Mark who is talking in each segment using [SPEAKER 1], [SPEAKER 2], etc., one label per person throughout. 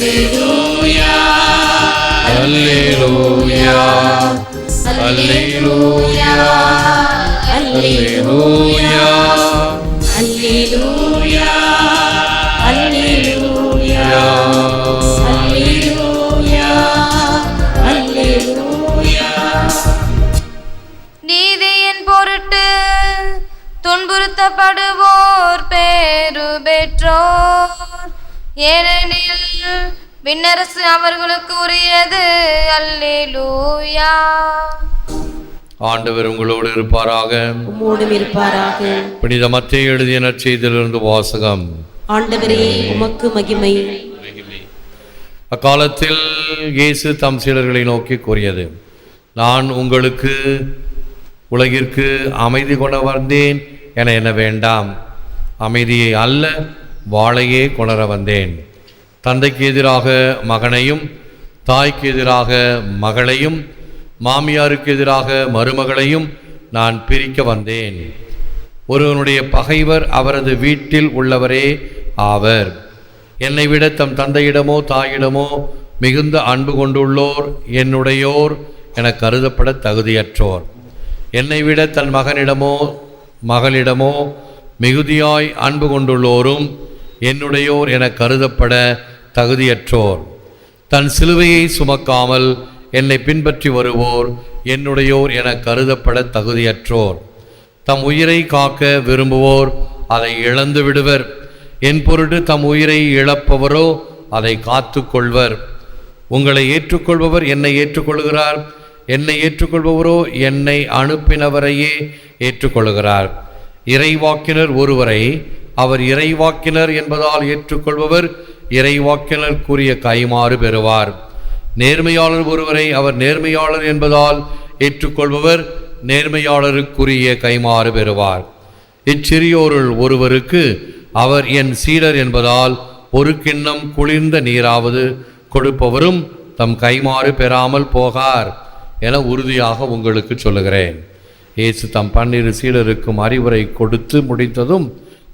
[SPEAKER 1] அல்லேலூயா அல்லேலூயா அல்லேலூயா அல்லேலூயா அல்லேலூயா அல்லேலூயா அல்லேலூயா அல்லேலூயா.
[SPEAKER 2] நீதியின் பொருட்டு துன்புறுத்தப்படுவோர் பேரு பெற்றோர், ஏனெனில் விண்ணரசு அவர்களுக்கு உரியது. அல்லேலூயா.
[SPEAKER 1] ஆண்டவர் உங்களோடு இருப்பாராக,
[SPEAKER 3] உம்மோடும் இருப்பாராக.
[SPEAKER 1] புனித மத்தேயு எழுதிய நற்செய்தியிலிருந்து வாசகம்.
[SPEAKER 3] ஆண்டவரே உமக்கு மகிமை.
[SPEAKER 1] அக்காலத்தில் இயேசு தம் சீடர்களை நோக்கி கூறியது, நான் உங்களுக்கு உலகிற்கு அமைதி கொண்டு வந்தேன் என எண்ண வேண்டாம். அமைதியை அல்ல, வாளையே கொணர வந்தேன். தந்தைக்கு எதிராக மகனையும், தாய்க்கு எதிராக மகளையும், மாமியாருக்கு எதிராக மருமகளையும் நான் பிரிக்க வந்தேன். ஒருவனுடைய பகைவர் அவரது வீட்டில் உள்ளவரே ஆவர். என்னை விட தம் தந்தையிடமோ தாயிடமோ மிகுந்த அன்பு கொண்டுள்ளோர் என்னுடையோர் என கருதப்பட தகுதியற்றோர். என்னை விட தன் மகனிடமோ மகளிடமோ மிகுதியாய் அன்பு கொண்டுள்ளோரும் என்னுடையோர் என கருதப்பட தகுதியற்றோர். தன் சிலுவையை சுமக்காமல் என்னை பின்பற்றி வருவோர் என்னுடையோர் என கருதப்பட தகுதியற்றோர். தம் உயிரை காக்க விரும்புவோர் அதை இழந்து விடுவர். என் பொருட்டு தம் உயிரை இழப்பவரோ அதை காத்து கொள்வர். உங்களை ஏற்றுக்கொள்பவர் என்னை ஏற்றுக்கொள்கிறார், என்னை ஏற்றுக்கொள்பவரோ என்னை அனுப்பினவரையே ஏற்றுக்கொள்கிறார். இறைவாக்கினர் ஒருவரை அவர் இறைவாக்கினர் என்பதால் ஏற்றுக்கொள்பவர் இறைவாக்கினருக்குரிய கைமாறு பெறுவார். நேர்மையாளர் ஒருவரை அவர் நேர்மையாளர் என்பதால் ஏற்றுக்கொள்பவர் நேர்மையாளருக்குரிய கைமாறு பெறுவார். இச்சிறியோருள் ஒருவருக்கு அவர் என் சீடர் என்பதால் ஒரு கிண்ணம் குளிர்ந்த நீராவது கொடுப்பவரும் தம் கைமாறு பெறாமல் போகார் என உறுதியாக உங்களுக்கு சொல்லுகிறேன். இயேசு தம் 12 சீடருக்கும் அறிவுரை கொடுத்து முடித்ததும்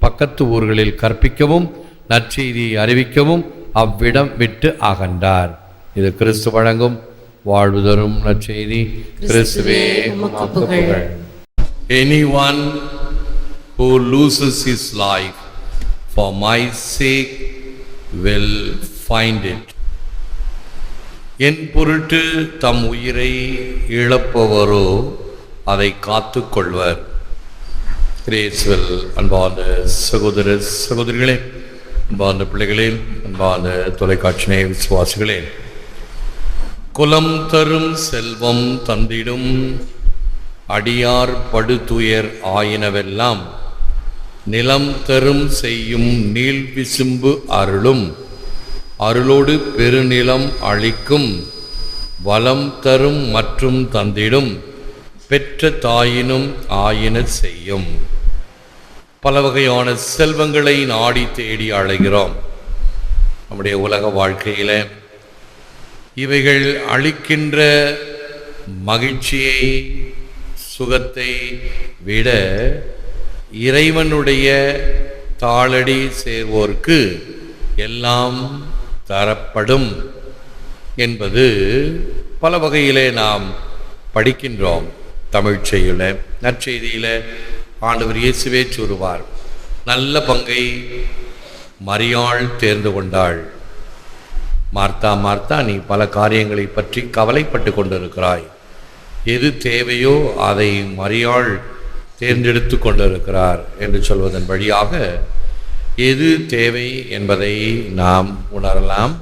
[SPEAKER 1] பக்கத்து ஊர்களில் கற்பிக்கவும் நற்செய்தியை அறிவிக்கவும் அவ்விடம் விட்டு அகன்றார். இது கிறிஸ்து வழங்கும் வாழ்வு தரும் நற்செய்தி. கிறிஸ்துவே உமக்கு புகழ். Anyone who loses his life for my sake will find it. என் பொருட்டு தம் உயிரை இழப்பவரோ அதை காத்து கொள்வர். கிரேஸ்வெல் அன்பான சகோதர சகோதரிகளே, அன்பான பிள்ளைகளே, அன்பான தொலைக்காட்சி விசுவாசிகளே, குலம் தரும் செல்வம் தந்திடும் அடியார் படுதுயர் ஆயினவெல்லாம் நிலம் தரும் செய்யும் நீள் விசும்பு அருளும் அருளோடு பெருநிலம் அளிக்கும் வளம் தரும் மற்றும் தந்திடும் பெற்ற தாயினும் ஆயின செய்யும். பல வகையான செல்வங்களை நாடி தேடி அழைகிறோம். நம்முடைய உலக வாழ்க்கையில் இவைகள் அளிக்கின்ற மகிழ்ச்சியை, சுகத்தை விட இறைவனுடைய தாளடி சேர்வோர்க்கு எல்லாம் தரப்படும் என்பது பல வகையிலே நாம் படிக்கின்றோம். தமிழ் செய்யுள்ள நற்செய்தியில் ஆண்டவர் இயேசுவே கூறுவார், நல்ல பங்கை மரியாள் தேர்ந்து கொண்டாள். மார்த்தா மார்த்தா, நீ பல காரியங்களை பற்றி கவலைப்பட்டு கொண்டிருக்கிறாய். எது தேவையோ அதை மரியாள் தேர்ந்தெடுத்து கொண்டிருக்கிறார் என்று சொல்வதன் வழியாக எது தேவை என்பதை நாம் உணரலாம்.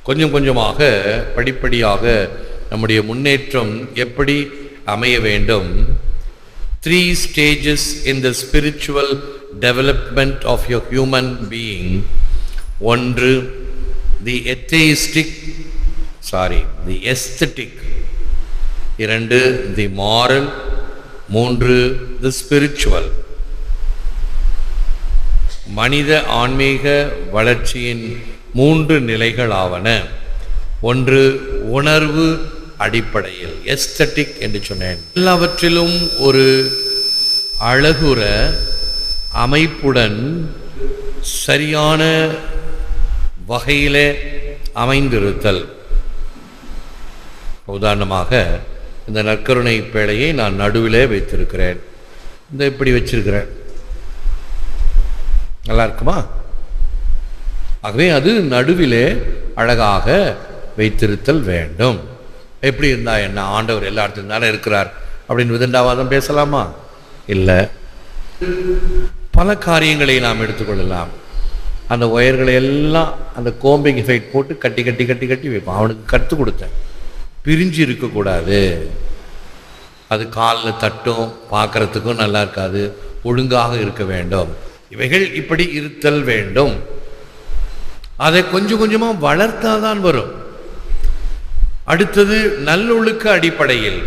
[SPEAKER 1] கொஞ்சம் கொஞ்சமாக படிப்படியாக நம்முடைய முன்னேற்றம் எப்படி அமைய வேண்டும்? 3 stages in the spiritual development of your human being. 1, the aesthetic. 2, the moral. 3, the spiritual. மனித ஆன்மீக வளர்ச்சியின் 3 நிலைகளாவன. 1, உணர்வு அடிப்படையில், எஸ்தட்டிக் என்று சொன்னேன். எல்லாவற்றிலும் ஒரு அழகுற அமைப்புடன் சரியான வகையிலே அமைந்திருத்தல். உதாரணமாக இந்த நற்கருணை பேழையை நான் நடுவிலே வைத்திருக்கிறேன். இந்த இப்படி வச்சிருக்கிறேன், நல்லா இருக்குமா? ஆகவே அது நடுவிலே அழகாக வைத்திருத்தல் வேண்டும். எப்படி இருந்தா என்ன, ஆண்டவர் எல்லா இடத்துலையும் தானே இருக்கிறார் அப்படின்னு விதண்டாவாதம் பேசலாமா? இல்லை. பல காரியங்களை நாம் எடுத்துக்கொள்ளலாம். அந்த ஒயர்களை எல்லாம் அந்த கோம்பிங் எஃபெக்ட் போட்டு கட்டி கட்டி கட்டி கட்டி வைப்பான். அவனுக்கு கற்றுக் கொடுத்தேன், பிரிஞ்சு இருக்கக்கூடாது. அது காலில் தட்டும், பார்க்கறதுக்கும் நல்லா இருக்காது, ஒழுங்காக இருக்க வேண்டும். இவைகள் இப்படி இருத்தல் வேண்டும். அதை கொஞ்சம் கொஞ்சமாக வளர்த்தாதான் வரும். அடுத்தது நல்லொழுக்க அடிப்படையில்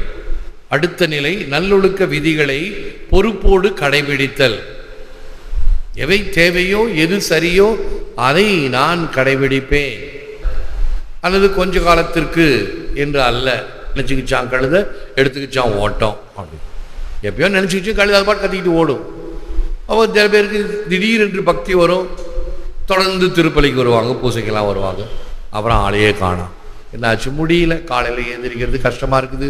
[SPEAKER 1] அடுத்த நிலை நல்லொழுக்க விதிகளை பொறுப்போடு கடைபிடித்தல். எவை தேவையோ எது சரியோ அதை நான் கடைபிடிப்பேன். அல்லது கொஞ்ச காலத்திற்கு என்று அல்ல. நினச்சிக்கிச்சான் கழுத, எடுத்துக்கிச்சான் ஓட்டம் அப்படி எப்பயோ நினச்சிக்கிச்சு கழுத அது பாட்டு கத்திக்கிட்டு ஓடும். அப்போ சில பேருக்கு திடீரென்று பக்தி வரும், தொடர்ந்து திருப்பலிக்கு வருவாங்க, பூசைக்கெல்லாம் வருவாங்க, அப்புறம் ஆளையே காணோம். என்னாச்சு? முடியல, காலையில் எழுந்திரிக்கிறது கஷ்டமாக இருக்குது,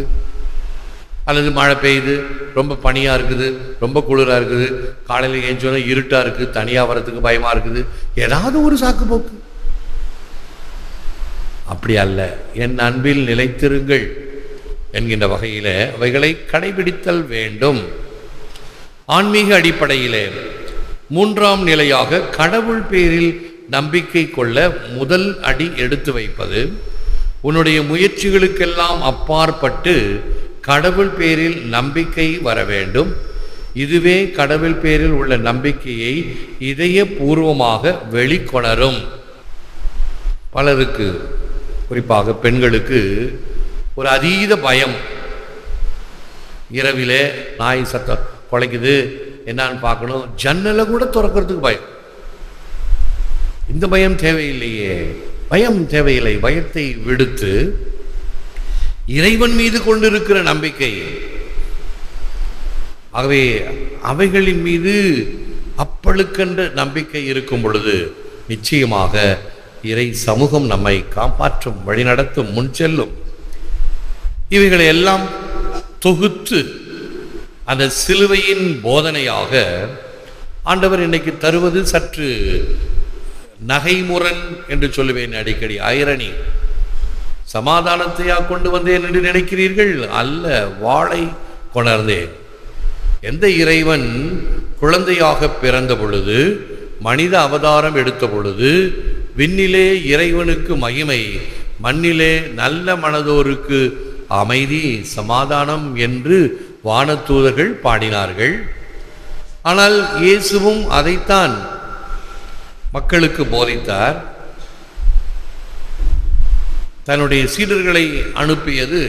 [SPEAKER 1] அல்லது மழை பெய்யுது, ரொம்ப பனியாக இருக்குது, ரொம்ப குளிராக இருக்குது, காலையில் ஏஞ்சோன்னா இருட்டாக இருக்குது, தனியாக வரத்துக்கு பயமாக இருக்குது, ஏதாவது ஒரு சாக்கு போக்கு. அப்படி அல்ல. என் அன்பில் நிலைத்திருங்கள் என்கின்ற வகையில் அவைகளை கடைபிடித்தல் வேண்டும். ஆன்மீக அடிப்படையிலே மூன்றாம் நிலையாக கடவுள் பேரில் நம்பிக்கை கொள்ள முதல் அடி எடுத்து வைப்பது. உன்னுடைய முயற்சிகளுக்கெல்லாம் அப்பாற்பட்டு கடவுள் பேரில் நம்பிக்கை வர வேண்டும். இதுவே கடவுள் பேரில் உள்ள நம்பிக்கையை இதயபூர்வமாக வெளிக்கொணரும். பலருக்கு, குறிப்பாக பெண்களுக்கு, ஒரு அதீத பயம். இரவிலே நாய் சத்தம் குலைக்குது, என்னான்னு பார்க்கணும், ஜன்னலை கூட திறக்கிறதுக்கு பயம். இந்த பயம் தேவையில்லையே, பயம் தேவையில்லை. பயத்தை விடுத்து இறைவன் மீது கொண்டிருக்கிற நம்பிக்கை. ஆகவே அவைகளின் மீது அப்பழுக்கென்ற நம்பிக்கை இருக்கும் பொழுது நிச்சயமாக இறை சமூகம் நம்மை காப்பாற்றும், வழிநடத்தும், முன் செல்லும். இவைகளை எல்லாம் தொகுத்து அந்த சிலுவையின் போதனையாக ஆண்டவர் இன்னைக்கு தருவது சற்று நகைமுரண் என்று சொல்லுவேன், அடிக்கடி ஐரணி. சமாதானத்தையா கொண்டு வந்தேன் என்று நினைக்கிறீர்கள்? அல்ல, வாளை கொணர்ந்தேன். எந்த இறைவன் குழந்தையாக பிறந்த பொழுது, மனித அவதாரம் எடுத்த பொழுது, விண்ணிலே இறைவனுக்கு மகிமை, மண்ணிலே நல்ல மனதோருக்கு அமைதி சமாதானம் என்று வானதூதர்கள் பாடினார்கள். ஆனால் இயேசுவும் அதைத்தான் மக்களுக்கு போதித்தார். தன்னுடைய சீடர்களை அனுப்பியது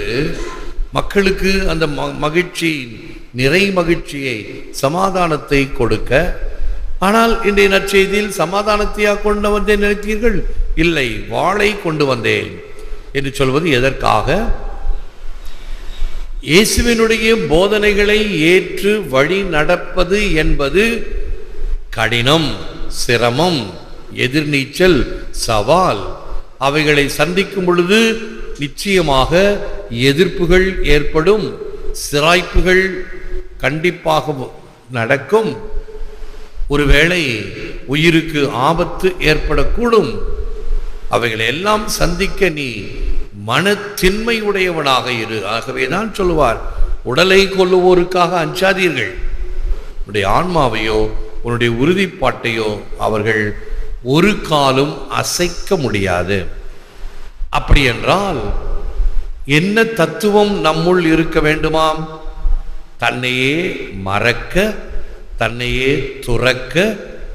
[SPEAKER 1] மக்களுக்கு அந்த மகிழ்ச்சி, நிறை மகிழ்ச்சியை, சமாதானத்தை கொடுக்க. ஆனால் இன்றைய நற்செய்தியில் சமாதானத்தையா கொண்டு வந்தேன் நினைத்தீர்கள்? இல்லை, வாளை கொண்டு வந்தேன் என்று சொல்வது எதற்காக? இயேசுவினுடைய போதனைகளை ஏற்று வழி நடப்பது என்பது கடினம், சிரமம், எதிர்நீச்சல், சவால். அவைகளை சந்திக்கும் பொழுது நிச்சயமாக எதிர்ப்புகள் ஏற்படும், சிராய்ப்புகள் கண்டிப்பாக நடக்கும். ஒருவேளை உயிருக்கு ஆபத்து ஏற்படக்கூடும். அவைகளை எல்லாம் சந்திக்க நீ மனத்தின்மை உடையவனாக இரு. ஆகவே தான் சொல்லுவார், உடலை கொல்லுவோருக்காக அஞ்சாதீர்கள், உன்னுடைய ஆன்மாவையோ உன்னுடைய உறுதிப்பாட்டையோ அவர்கள் ஒரு காலும் அசைக்க முடியாது. அப்படி என்றால் என்ன தத்துவம் நம்முள் இருக்க வேண்டுமாம்? தன்னையே மறக்க, தன்னையே துறக்க,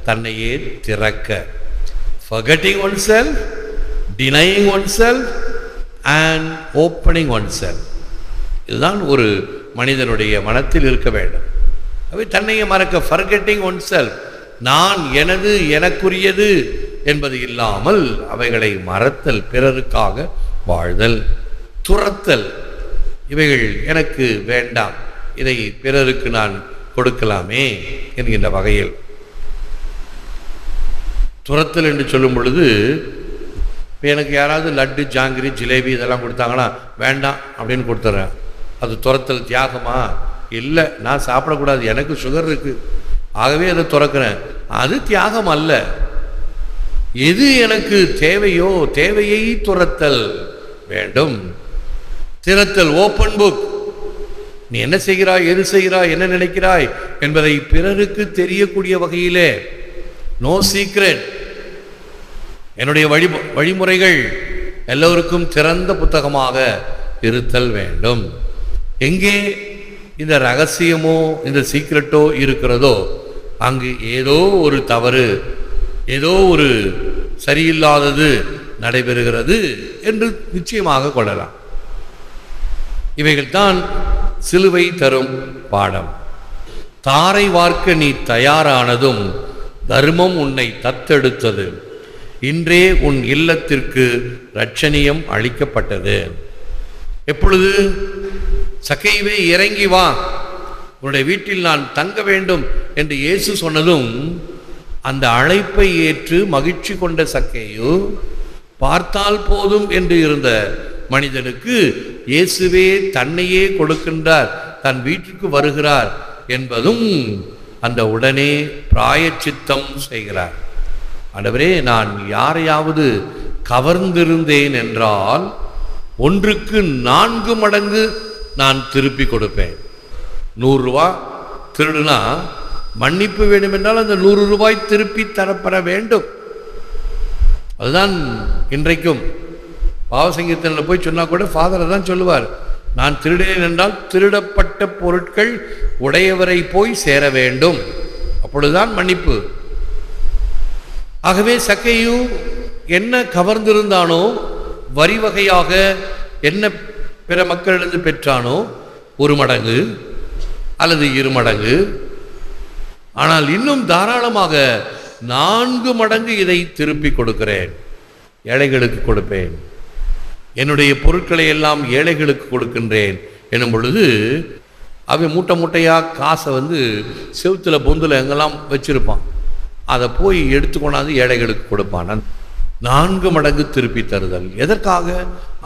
[SPEAKER 1] தன்னையே திறக்க. Forgetting oneself, denying oneself and opening oneself. இதுதான் ஒரு மனிதனுடைய மனத்தில் இருக்க வேண்டும். அவை தன்னையே மறக்க, forgetting oneself, நான், எனது, எனக்குரியது என்பது இல்லாமல் அவைகளை மறத்தல், பிறருக்காக வாழ்தல், துறத்தல். இவைகள் எனக்கு வேண்டாம், இதை பிறருக்கு நான் கொடுக்கலாமே என்கின்ற வகையில் துறத்தல் என்று சொல்லும் பொழுது இப்போ எனக்கு யாராவது லட்டு, ஜாங்கிரி, ஜிலேபி இதெல்லாம் கொடுத்தாங்கன்னா வேண்டாம் அப்படின்னு கொடுத்துட்றேன். அது துரத்தல் தியாகமா? இல்லை, நான் சாப்பிடக்கூடாது, எனக்கு சுகர் இருக்குது, ஆகவே அதை துறக்கிறேன். அது தியாகம் அல்ல. எது எனக்கு தேவையோ தேவையை துரத்தல் வேண்டும். திறத்தல், ஓப்பன் புக். நீ என்ன செய்கிறாய், எது செய்கிறாய், என்ன நினைக்கிறாய் என்பதை பிறருக்கு தெரியக்கூடிய வகையிலே, நோ சீக்ரெட். என்னுடைய வழிமுறைகள் எல்லோருக்கும் திறந்த புத்தகமாக இருத்தல் வேண்டும். எங்கே இந்த ரகசியமோ இந்த சீக்ரெட்டோ இருக்கிறதோ அங்கு ஏதோ ஒரு தவறு, ஏதோ ஒரு சரியில்லாதது நடைபெறுகிறது என்று நிச்சயமாக கொள்ளலாம். இவைகள் தான் சிலுவை தரும் பாடம். தாரை வார்க்க நீ தயாரானதும் தர்மம் உன்னை தத்தெடுத்தது. இன்றே உன் இல்லத்திற்கு இரட்சணியம் அளிக்கப்பட்டது. எப்பொழுது? சக்கைவே இறங்கி வா, உன்னுடைய வீட்டில் நான் தங்க வேண்டும் என்று இயேசு சொன்னதும் அந்த அழைப்பை ஏற்று மகிழ்ச்சி கொண்ட சக்கேயு பார்த்தால் போதும் என்று இருந்த மனிதனுக்கு இயேசுவே தன்னையே கொடுக்கின்றார், தன் வீட்டிற்கு வருகிறார் என்பதும் அந்த உடனே பிராயச்சித்தம் செய்கிறார். ஆண்டவரே, நான் யாரையாவது கவர்ந்திருந்தேன் என்றால் ஒன்றுக்கு 4 மடங்கு நான் திருப்பி கொடுப்பேன். 100 ரூபா திருடுனா மன்னிப்பு வேண்டும் என்றால் அந்த 100 ரூபாய் திருப்பி தரப்பட வேண்டும். அதுதான் இன்றைக்கும் பாவசங்கீர்த்தனில் போய் சொன்னால் கூட ஃபாதரை தான் சொல்லுவார், நான் திருடேன் என்றால் திருடப்பட்ட பொருட்கள் உடையவரை போய் சேர வேண்டும், அப்பொழுதுதான் மன்னிப்பு. ஆகவே சக்கையு என்ன கவர்ந்திருந்தானோ, வரி வகையாக என்ன பிற மக்களிடம் பெற்றானோ 1 மடங்கு அல்லது 2 மடங்கு, ஆனால் இன்னும் தாராளமாக 4 மடங்கு இதை திருப்பி கொடுக்கிறேன், ஏழைகளுக்கு கொடுப்பேன், என்னுடைய பொருட்களை எல்லாம் ஏழைகளுக்கு கொடுக்கின்றேன் என்னும் பொழுது அவன் மூட்டை மூட்டையாக காசை செவுத்தில் பொந்தில் எங்கெல்லாம் வச்சிருப்பான், அதை போய் எடுத்து கொண்டாந்து ஏழைகளுக்கு கொடுப்பான். 4 மடங்கு திருப்பி தருதல். எதற்காக?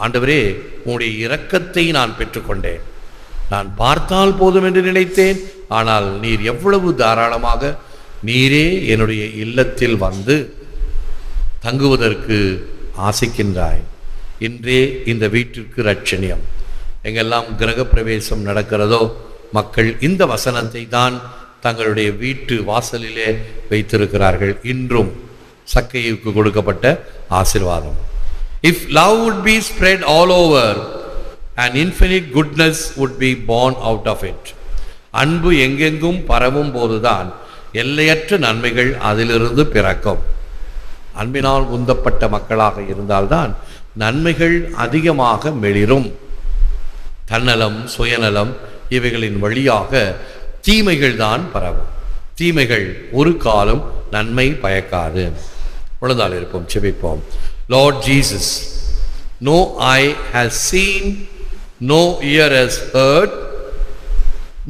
[SPEAKER 1] ஆண்டவரே, உன்னுடைய இரக்கத்தை நான் பெற்றுக்கொண்டேன், நான் பார்த்தால் போதும் என்று நினைத்தேன், ஆனால் நீர் எவ்வளவு தாராளமாக நீரே என்னுடைய இல்லத்தில் வந்து தங்குவதற்கு ஆசைக்கின்றாய். இன்றே இந்த வீட்டிற்கு இரட்சணியம். எங்கெல்லாம் கிரக பிரவேசம் நடக்கிறதோ மக்கள் இந்த வசனத்தை தான் தங்களுடைய வீட்டு வாசலிலே வைத்திருக்கிறார்கள். இன்றும் சக்கையுக்கு கொடுக்கப்பட்ட ஆசீர்வாதம். If love would be spread all over, an infinite goodness would be born out of it. அன்பு எங்கெங்கும் பரவும் போதுதான் எல்லையற்ற நன்மைகள் அதிலிருந்து பிறக்கும். அன்பினால் உந்தப்பட்ட மக்களாக இருந்தால்தான் நன்மைகள் அதிகமாக மெளிரும். தன்னலம், சுயநலம் இவைகளின் வழியாக தீமைகள் தான் பரவும். தீமைகள் ஒரு காலம் நன்மை பயக்காது. உழந்தால் இருப்போம், செபிப்போம். Lord Jesus, no eye has seen, no ear has heard,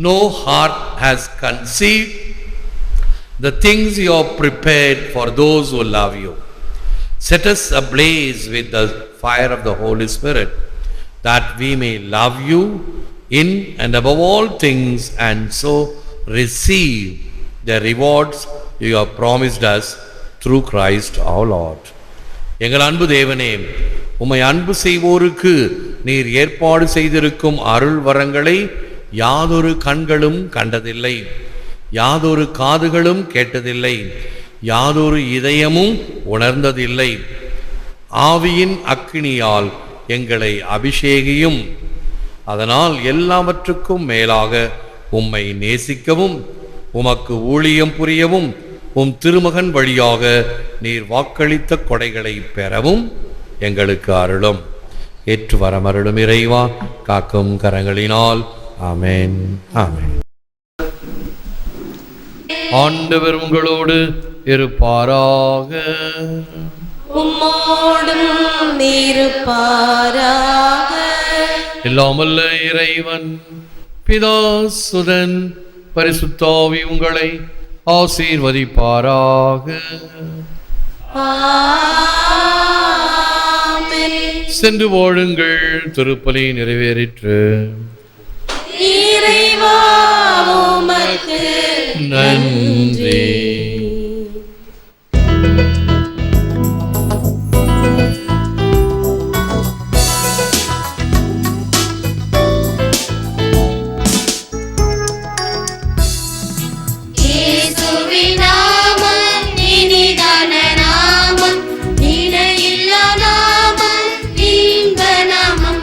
[SPEAKER 1] no heart has conceived the things you have prepared for those who love you. Set us ablaze with the fire of the Holy Spirit, that we may love you in and above all things, and so receive the rewards you have promised us through Christ our Lord. எங்கள் அன்பு தேவனே, உம்மை அன்பு செய்வோருக்கு நீர் ஏற்பாடு செய்திருக்கும் அருள் வரங்களை யாதொரு கண்களும் கண்டதில்லை, யாதொரு காதுகளும் கேட்டதில்லை, யாதொரு இதயமும் உணர்ந்ததில்லை. ஆவியின் அக்கினியால் எங்களை அபிஷேகியும், அதனால் எல்லாவற்றுக்கும் மேலாக உம்மை நேசிக்கவும் உமக்கு ஊழியம் புரியவும் உம் திருமகன் வழியாக நீர் வாக்களித்த கொடைகளை பெறவும் எங்களுக்கு அருளும். ஏற்று வரமருளும் இறைவா, காக்கும் கரங்களினால். ஆமென், ஆமென். ஆண்டவர் உங்களோடு இருப்பாராக.
[SPEAKER 3] உம்மோடும் இருப்பாராக.
[SPEAKER 1] எல்லாமல்ல இறைவன் பிதா, சுதன், பரிசுத்தாவி உங்களை ஆசீர்வதிப்பாராக.
[SPEAKER 3] ஆமென்.
[SPEAKER 1] சென்று வாழுங்கள். திருப்பலி நிறைவேறிற்று.
[SPEAKER 3] இறைவா உமக்கு
[SPEAKER 1] நன்றி.
[SPEAKER 2] இயேசுவின் நாமம் இனிதான நாமம், இணையில்லா நாமம், இன்ப நாமம்.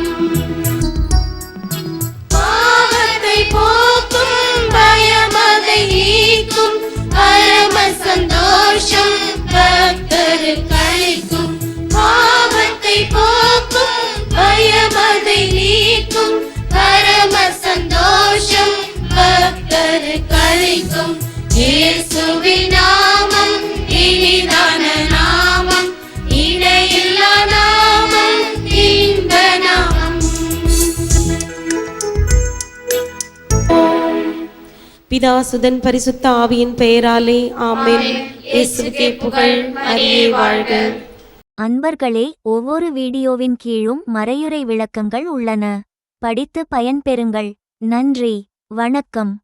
[SPEAKER 2] பாவத்தை போக்கும், பயமதை நீக்கும், பரம சந்தோஷம் பக்தருக்கு அளிக்கும். பாவத்தை போக்கும், பயமதை நீக்கும், பரம சந்தோஷம் பக்தருக்கு அளிக்கும். இயேசுவின் நாமம் இனிதான நாமம், இணையில்லா நாமம், இன்ப நாமம்.
[SPEAKER 3] பிதா சுதன் பரிசுத்த ஆவியின் பெயராலே ஆமென். இயேசுவுக்கே புகழ். மரியே வாழ்க.
[SPEAKER 4] அன்பர்களே, ஒவ்வொரு வீடியோவின் கீழும் மறையுரை விளக்கங்கள் உள்ளன. படித்து பயன்பெறுங்கள். நன்றி. வணக்கம்.